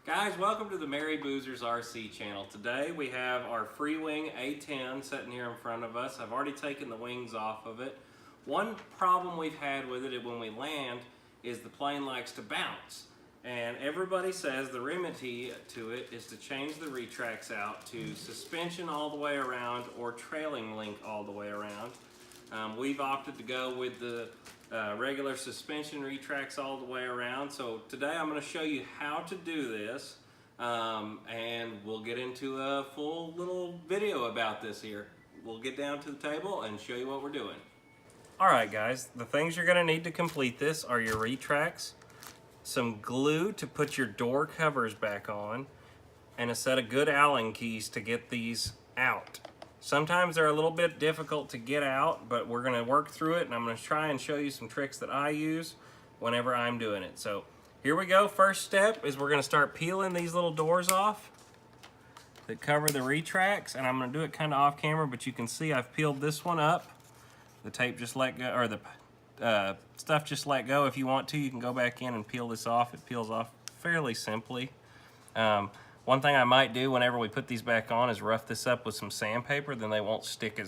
Guys, welcome to the Merry Boozers RC channel. Today we have our Freewing A-10 sitting here in front of us. I've already taken the wings off of it. One problem we've had with it when we land is the plane likes to bounce. And everybody says the remedy to it is to change the retracts out to suspension all the way around or trailing link all the way around. We've opted to go with the regular suspension retracts all the way around. So today I'm going to show you how to do this, and we'll get into a full little video about this here. We'll get down to the table and show you what we're doing. Alright guys, the things you're going to need to complete this are your retracts, some glue to put your door covers back on, and a set of good Allen keys to get these out. Sometimes they're a little bit difficult to get out, but we're going to work through it, and I'm going to try and show you some tricks that I use whenever I'm doing it. So here we go. First step is we're going to start peeling these little doors off that cover the retracts, and I'm going to do it kind of off camera, but you can see I've peeled this one up. The tape just let go, or the stuff just let go. If you want to, you can go back in and peel this off. It peels off fairly simply. One thing I might do whenever we put these back on is rough this up with some sandpaper, then they won't stick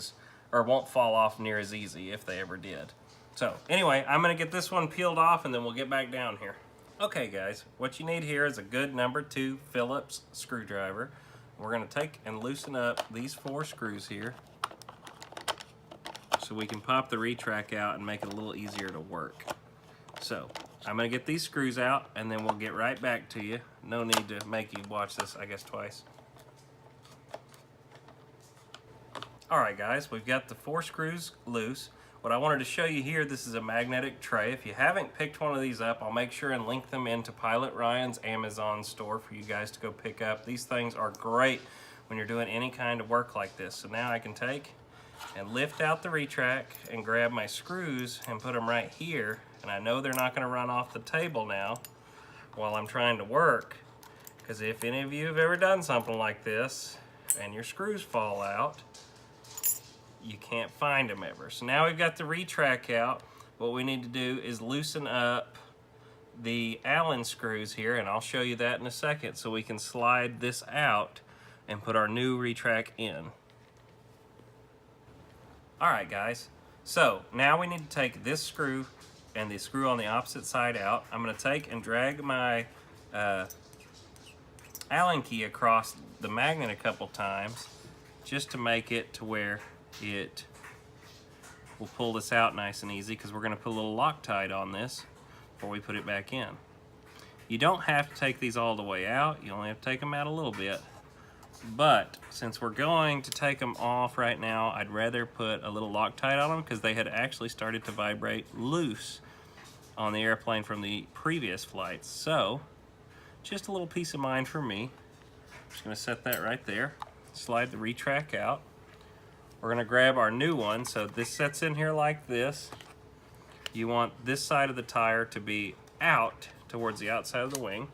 or won't fall off near as easy if they ever did. So anyway, I'm gonna get this one peeled off and then we'll get back down here. Okay guys, what you need here is a good number 2 Phillips screwdriver. We're gonna take and loosen up these 4 screws here so we can pop the retract out and make it a little easier to work. So I'm gonna get these screws out and then we'll get right back to you. No need to make you watch this, I guess, twice. Alright guys, we've got the 4 screws loose. What I wanted to show you here, this is a magnetic tray. If you haven't picked one of these up, I'll make sure and link them into Pilot Ryan's Amazon store for you guys to go pick up. These things are great when you're doing any kind of work like this. So now I can take and lift out the retract and grab my screws and put them right here. And I know they're not going to run off the table now while I'm trying to work, because if any of you have ever done something like this and your screws fall out, you can't find them ever. So now we've got the retract out. What we need to do is loosen up the Allen screws here, and I'll show you that in a second, so we can slide this out and put our new retract in. Alright guys, so now we need to take this screw and the screw on the opposite side out. I'm going to take and drag my Allen key across the magnet a couple times just to make it to where it will pull this out nice and easy, because we're going to put a little Loctite on this before we put it back in. You don't have to take these all the way out, you only have to take them out a little bit. But since we're going to take them off right now, I'd rather put a little Loctite on them, because they had actually started to vibrate loose on the airplane from the previous flights. So just a little peace of mind for me. I'm just going to set that right there, slide the retract out. We're going to grab our new one. So this sets in here like this. You want this side of the tire to be out towards the outside of the wing.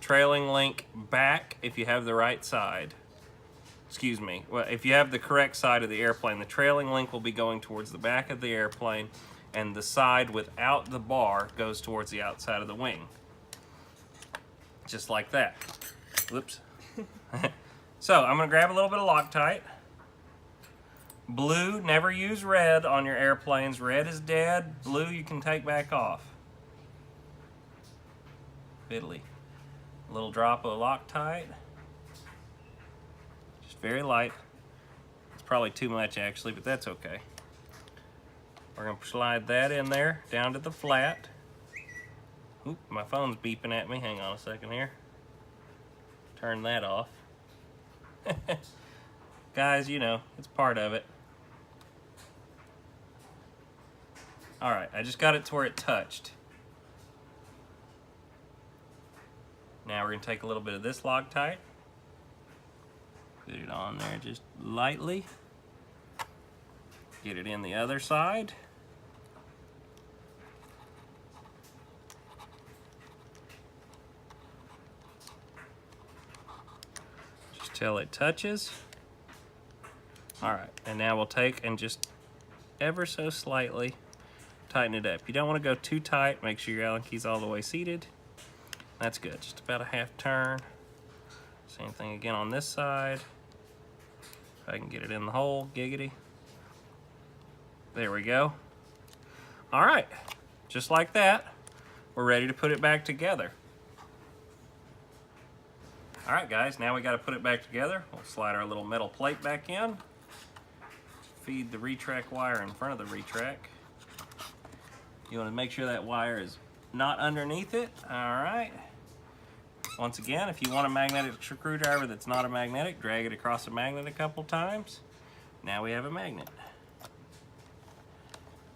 Trailing link back if you have the right side. Excuse me. Well, if you have the correct side of the airplane, the trailing link will be going towards the back of the airplane, and the side without the bar goes towards the outside of the wing. Just like that. Whoops. So I'm going to grab a little bit of Loctite. Blue, never use red on your airplanes. Red is dead. Blue you can take back off. Fiddly. A little drop of Loctite. Just very light. It's probably too much actually, but that's okay. We're going to slide that in there down to the flat. Oop, my phone's beeping at me. Hang on a second here. Turn that off. Guys, you know, it's part of it. Alright, I just got it to where it touched. Now we're going to take a little bit of this Loctite, put it on there just lightly, get it in the other side. Just till it touches. Alright, and now we'll take and just ever so slightly tighten it up. You don't want to go too tight, make sure your Allen key's all the way seated. That's good, just about a half turn. Same thing again on this side. If I can get it in the hole, giggity. There we go. All right, just like that, we're ready to put it back together. All right, guys, now we got to put it back together. We'll slide our little metal plate back in. Feed the Retract wire in front of the Retract. You want to make sure that wire is not underneath it. All right. Once again, if you want a magnetic screwdriver that's not a magnetic, drag it across a magnet a couple times. Now we have a magnet.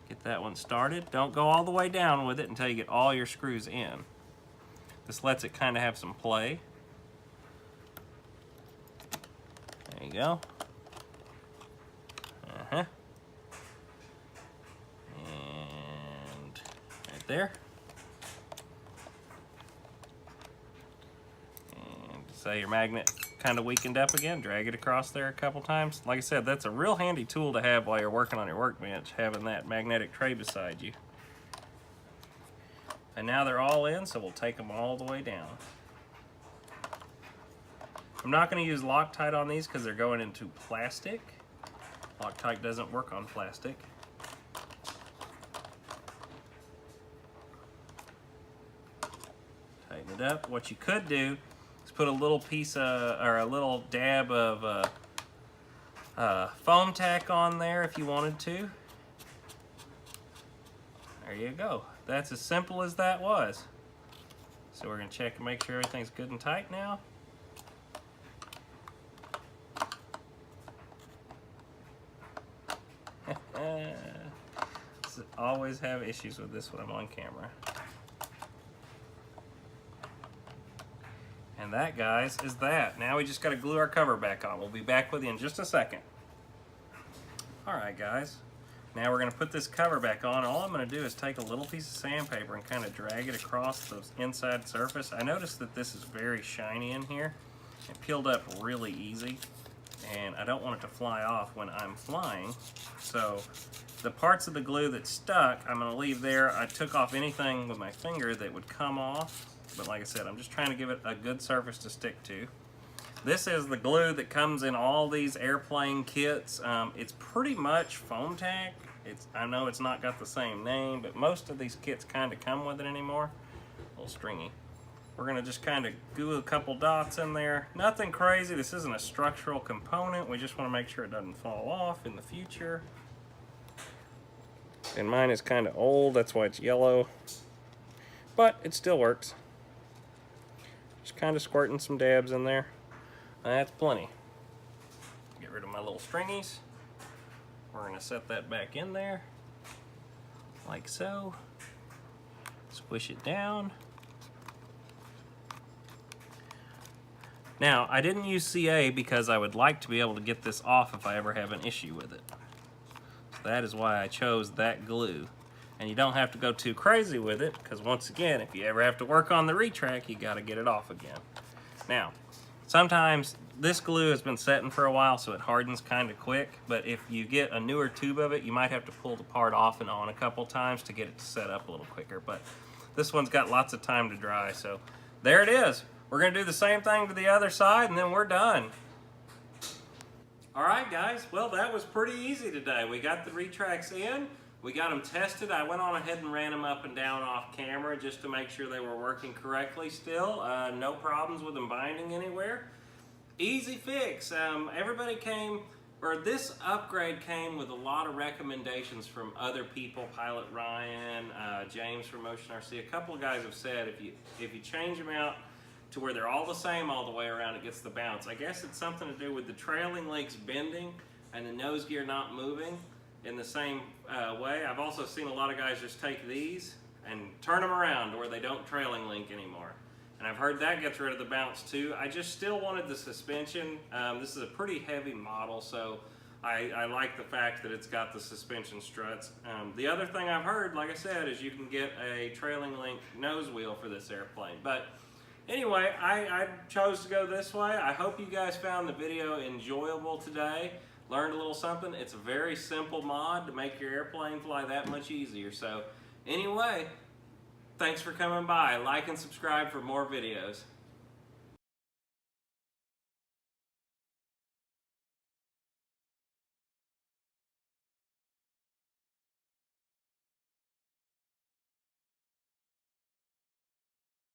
Get that one started. Don't go all the way down with it until you get all your screws in. This lets it kind of have some play. There you go. And right there. And say your magnet kind of weakened up again, drag it across there a couple times. Like I said, that's a real handy tool to have while you're working on your workbench, having that magnetic tray beside you. And now they're all in, so we'll take them all the way down. I'm not going to use Loctite on these because they're going into plastic. Loctite doesn't work on plastic. Tighten it up. What you could do is put a little piece of, or a little dab of foam tack on there if you wanted to. There you go. That's as simple as that was. So we're going to check and make sure everything's good and tight now. Always have issues with this when I'm on camera. And that, guys, is that. Now we just got to glue our cover back on. We'll be back with you in just a second. Alright, guys. Now we're going to put this cover back on. All I'm going to do is take a little piece of sandpaper and kind of drag it across the inside surface. I noticed that this is very shiny in here. It peeled up really easy. And I don't want it to fly off when I'm flying. So the parts of the glue that's stuck, I'm going to leave there. I took off anything with my finger that would come off. But like I said, I'm just trying to give it a good surface to stick to. This is the glue that comes in all these airplane kits. It's pretty much foam tack. I know it's not got the same name, but most of these kits kind of come with it anymore. A little stringy. We're going to just kind of glue a couple dots in there. Nothing crazy. This isn't a structural component. We just want to make sure it doesn't fall off in the future. And mine is kind of old. That's why it's yellow. But it still works. Just kind of squirting some dabs in there. That's plenty. Get rid of my little stringies. We're going to set that back in there. Like so. Squish it down. Now, I didn't use CA because I would like to be able to get this off if I ever have an issue with it. So that is why I chose that glue. And you don't have to go too crazy with it, because once again, if you ever have to work on the Retract, you got to get it off again. Now, sometimes this glue has been setting for a while, so it hardens kind of quick, but if you get a newer tube of it, you might have to pull the part off and on a couple times to get it to set up a little quicker. But this one's got lots of time to dry, so there it is. We're going to do the same thing to the other side, and then we're done. All right, guys. Well, that was pretty easy today. We got the Retracts in. We got them tested. I went on ahead and ran them up and down off camera just to make sure they were working correctly still. No problems with them binding anywhere. Easy fix. Everybody came, or this upgrade came with a lot of recommendations from other people. Pilot Ryan, James from Motion RC. A couple of guys have said if you change them out to where they're all the same all the way around, it gets the bounce. I guess it's something to do with the trailing links bending and the nose gear not moving in the same way. I've also seen a lot of guys just take these and turn them around to where they don't trailing link anymore. And I've heard that gets rid of the bounce too. I just still wanted the suspension. This is a pretty heavy model, so I like the fact that it's got the suspension struts. The other thing I've heard, like I said, is you can get a trailing link nose wheel for this airplane. But anyway, I chose to go this way. I hope you guys found the video enjoyable today. Learned a little something. It's a very simple mod to make your airplane fly that much easier. So anyway, thanks for coming by. Like and subscribe for more videos.